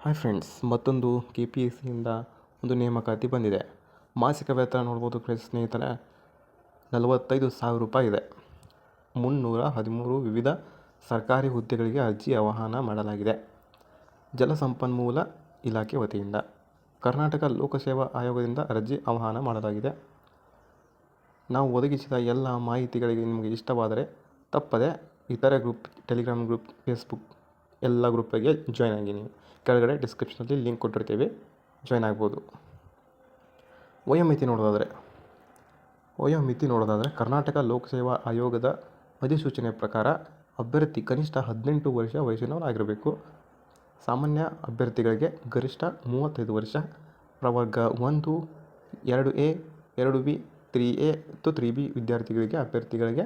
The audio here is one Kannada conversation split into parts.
ಹಾಯ್ ಫ್ರೆಂಡ್ಸ್, ಮತ್ತೊಂದು KPSCಯಿಂದ ಒಂದು ನೇಮಕಾತಿ ಬಂದಿದೆ. ಮಾಸಿಕ ವೇತನ ನೋಡ್ಬೋದು ಫ್ರೆಂಡ್ಸ್ ಸ್ನೇಹಿತರೆ, 45,000 ರೂಪಾಯಿ ಇದೆ. 313 ವಿವಿಧ ಸರ್ಕಾರಿ ಹುದ್ದೆಗಳಿಗೆ ಅರ್ಜಿ ಆಹ್ವಾನ ಮಾಡಲಾಗಿದೆ. ಜಲಸಂಪನ್ಮೂಲ ಇಲಾಖೆ ವತಿಯಿಂದ ಕರ್ನಾಟಕ ಲೋಕಸೇವಾ ಆಯೋಗದಿಂದ ಅರ್ಜಿ ಆಹ್ವಾನ ಮಾಡಲಾಗಿದೆ. ನಾವು ಒದಗಿಸಿದ ಎಲ್ಲ ಮಾಹಿತಿಗಳಿಗೆ ನಿಮಗೆ ಇಷ್ಟವಾದರೆ ತಪ್ಪದೆ ಇತರೆ ಗ್ರೂಪ್, ಟೆಲಿಗ್ರಾಮ್ ಗ್ರೂಪ್, ಫೇಸ್ಬುಕ್ ಎಲ್ಲ ಗ್ರೂಪಿಗೆ ಜಾಯ್ನ್ ಆಗಿ. ನೀವು ಕೆಳಗಡೆ ಡಿಸ್ಕ್ರಿಪ್ಷನಲ್ಲಿ ಲಿಂಕ್ ಕೊಟ್ಟಿರ್ತೀವಿ, ಜಾಯ್ನ್ ಆಗ್ಬೋದು. ವಯೋಮಿತಿ ನೋಡೋದಾದರೆ ಕರ್ನಾಟಕ ಲೋಕಸೇವಾ ಆಯೋಗದ ಅಧಿಸೂಚನೆ ಪ್ರಕಾರ ಅಭ್ಯರ್ಥಿ ಕನಿಷ್ಠ 18 ವರ್ಷ ವಯಸ್ಸಿನವರಾಗಿರಬೇಕು. ಸಾಮಾನ್ಯ ಅಭ್ಯರ್ಥಿಗಳಿಗೆ ಗರಿಷ್ಠ 35 ವರ್ಷ, ಪ್ರವರ್ಗ 1, 2A, 2B, 3A ಮತ್ತು 3B ಅಭ್ಯರ್ಥಿಗಳಿಗೆ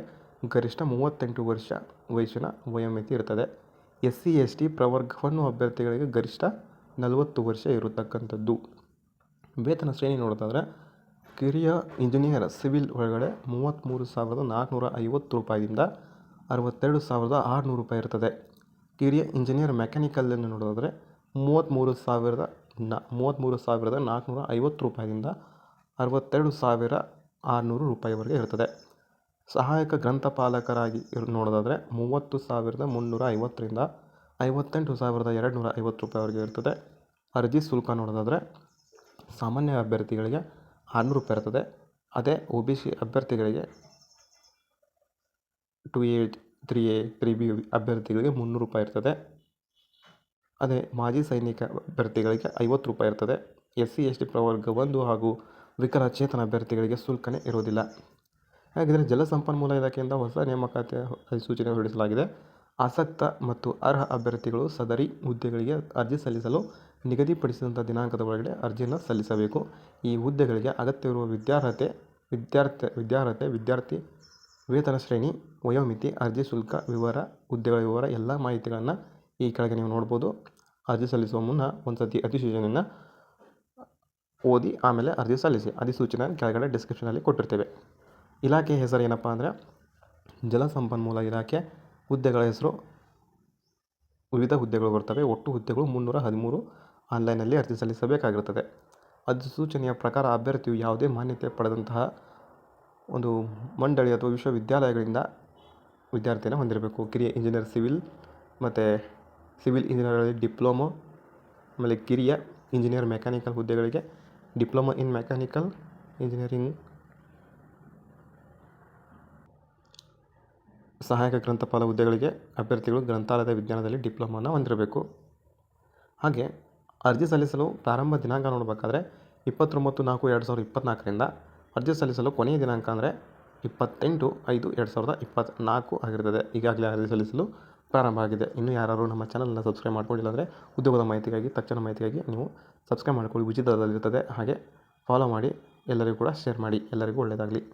ಗರಿಷ್ಠ 38 ವರ್ಷ ವಯಸ್ಸಿನ ವಯೋಮಿತಿ ಇರುತ್ತದೆ. SC/ST ಪ್ರವರ್ಗ 1 ಅಭ್ಯರ್ಥಿಗಳಿಗೆ ಗರಿಷ್ಠ 40 ವರ್ಷ ಇರತಕ್ಕಂಥದ್ದು. ವೇತನ ಶ್ರೇಣಿ ನೋಡೋದಾದರೆ ಕಿರಿಯ ಇಂಜಿನಿಯರ್ ಸಿವಿಲ್ ಒಳಗಡೆ 33,450 ರೂಪಾಯಿಯಿಂದ 62,600 ರೂಪಾಯಿ ಇರ್ತದೆ. ಕಿರಿಯ ಇಂಜಿನಿಯರ್ ಮೆಕ್ಯಾನಿಕಲನ್ನು ನೋಡೋದಾದರೆ 33,450 ರೂಪಾಯಿಯಿಂದ 62,600 ರೂಪಾಯಿವರೆಗೆ ಇರ್ತದೆ. ಸಹಾಯಕ ಗ್ರಂಥಪಾಲಕರಾಗಿ ನೋಡೋದಾದರೆ 30,350ರಿಂದ 58,250 ರೂಪಾಯಿವರೆಗೆ ಇರ್ತದೆ. ಅರ್ಜಿ ಶುಲ್ಕ ನೋಡೋದಾದರೆ ಸಾಮಾನ್ಯ ಅಭ್ಯರ್ಥಿಗಳಿಗೆ 600 ರೂಪಾಯಿ ಇರ್ತದೆ. ಅದೇ OBC ಅಭ್ಯರ್ಥಿಗಳಿಗೆ 2A, 3A, 3B ಅಭ್ಯರ್ಥಿಗಳಿಗೆ 300 ರೂಪಾಯಿ ಇರ್ತದೆ. ಅದೇ ಮಾಜಿ ಸೈನಿಕ ಅಭ್ಯರ್ಥಿಗಳಿಗೆ 50 ರೂಪಾಯಿ ಇರ್ತದೆ. SC/ST ಪ್ರವರ್ಗ 1 ಹಾಗೂ ವಿಕಲಚೇತನ ಅಭ್ಯರ್ಥಿಗಳಿಗೆ ಶುಲ್ಕನೇ ಇರೋದಿಲ್ಲ. ಹಾಗಿದ್ರೆ ಜಲಸಂಪನ್ಮೂಲ ಇಲಾಖೆಯಿಂದ ಹೊಸ ನೇಮಕಾತಿಯ ಅಧಿಸೂಚನೆ ಹೊರಡಿಸಲಾಗಿದೆ. ಆಸಕ್ತ ಮತ್ತು ಅರ್ಹ ಅಭ್ಯರ್ಥಿಗಳು ಸದರಿ ಹುದ್ದೆಗಳಿಗೆ ಅರ್ಜಿ ಸಲ್ಲಿಸಲು ನಿಗದಿಪಡಿಸಿದಂಥ ದಿನಾಂಕದ ಒಳಗಡೆ ಅರ್ಜಿಯನ್ನು ಸಲ್ಲಿಸಬೇಕು. ಈ ಹುದ್ದೆಗಳಿಗೆ ಅಗತ್ಯವಿರುವ ವಿದ್ಯಾರ್ಥಿ ವೇತನ ಶ್ರೇಣಿ, ವಯೋಮಿತಿ, ಅರ್ಜಿ ಶುಲ್ಕ ವಿವರ, ಹುದ್ದೆಗಳ ವಿವರ ಎಲ್ಲ ಮಾಹಿತಿಗಳನ್ನು ಈ ಕೆಳಗೆ ನೀವು ನೋಡ್ಬೋದು. ಅರ್ಜಿ ಸಲ್ಲಿಸುವ ಮುನ್ನ ಒಂದು ಸತಿ ಅಧಿಸೂಚನೆಯನ್ನು ಓದಿ ಆಮೇಲೆ ಅರ್ಜಿ ಸಲ್ಲಿಸಿ. ಅಧಿಸೂಚನೆ ಕೆಳಗಡೆ ಡಿಸ್ಕ್ರಿಪ್ಷನಲ್ಲಿ ಕೊಟ್ಟಿರ್ತೇವೆ. ಇಲಾಖೆ ಹೆಸರು ಏನಪ್ಪ ಅಂದರೆ ಜಲಸಂಪನ್ಮೂಲ ಇಲಾಖೆ. ಹುದ್ದೆಗಳ ಹೆಸರು ವಿವಿಧ ಹುದ್ದೆಗಳು ಬರ್ತವೆ. ಒಟ್ಟು ಹುದ್ದೆಗಳು 313. ಆನ್ಲೈನಲ್ಲಿ ಅರ್ಜಿ ಸಲ್ಲಿಸಬೇಕಾಗಿರುತ್ತದೆ. ಅಧಿಸೂಚನೆಯ ಪ್ರಕಾರ ಅಭ್ಯರ್ಥಿಯು ಯಾವುದೇ ಮಾನ್ಯತೆ ಪಡೆದಂತಹ ಒಂದು ಮಂಡಳಿ ಅಥವಾ ವಿಶ್ವವಿದ್ಯಾಲಯಗಳಿಂದ ವಿದ್ಯಾರ್ಥಿಯನ್ನು ಹೊಂದಿರಬೇಕು. ಕಿರಿಯ ಇಂಜಿನಿಯರ್ ಸಿವಿಲ್ ಮತ್ತು ಸಿವಿಲ್ ಇಂಜಿನಿಯರ್ಗಳಲ್ಲಿ ಡಿಪ್ಲೊಮೊ, ಆಮೇಲೆ ಕಿರಿಯ ಇಂಜಿನಿಯರ್ ಮೆಕ್ಯಾನಿಕಲ್ ಹುದ್ದೆಗಳಿಗೆ ಡಿಪ್ಲೊಮೊ ಇನ್ ಮೆಕ್ಯಾನಿಕಲ್ ಇಂಜಿನಿಯರಿಂಗ್, ಸಹಾಯಕ ಗ್ರಂಥಪಾಲ ಹುದ್ದೆಗಳಿಗೆ ಅಭ್ಯರ್ಥಿಗಳು ಗ್ರಂಥಾಲಯದ ವಿಜ್ಞಾನದಲ್ಲಿ ಡಿಪ್ಲೊಮಾನ ಹೊಂದಿರಬೇಕು. ಹಾಗೆ ಅರ್ಜಿ ಸಲ್ಲಿಸಲು ಪ್ರಾರಂಭ ದಿನಾಂಕ ನೋಡಬೇಕಾದ್ರೆ 29/4/2024ರಿಂದ ಅರ್ಜಿ ಸಲ್ಲಿಸಲು ಕೊನೆಯ ದಿನಾಂಕ ಅಂದರೆ 28/5/2024 ಆಗಿರ್ತದೆ. ಈಗಾಗಲೇ ಅರ್ಜಿ ಸಲ್ಲಿಸಲು ಪ್ರಾರಂಭ ಆಗಿದೆ. ಇನ್ನೂ ಯಾರು ನಮ್ಮ ಚಾನಲನ್ನು ಸಬ್ಸ್ಕ್ರೈಬ್ ಮಾಡ್ಕೊಂಡಿಲ್ಲ ಅಂದರೆ ಉದ್ಯೋಗದ ಮಾಹಿತಿಗಾಗಿ, ತಕ್ಷಣ ಮಾಹಿತಿಗಾಗಿ ನೀವು ಸಬ್ಸ್ಕ್ರೈಬ್ ಮಾಡ್ಕೊಳ್ಳಿ, ಉಚಿತದಲ್ಲಿರ್ತದೆ. ಹಾಗೆ ಫಾಲೋ ಮಾಡಿ, ಎಲ್ಲರಿಗೂ ಕೂಡ ಶೇರ್ ಮಾಡಿ. ಎಲ್ಲರಿಗೂ ಒಳ್ಳೆಯದಾಗಲಿ.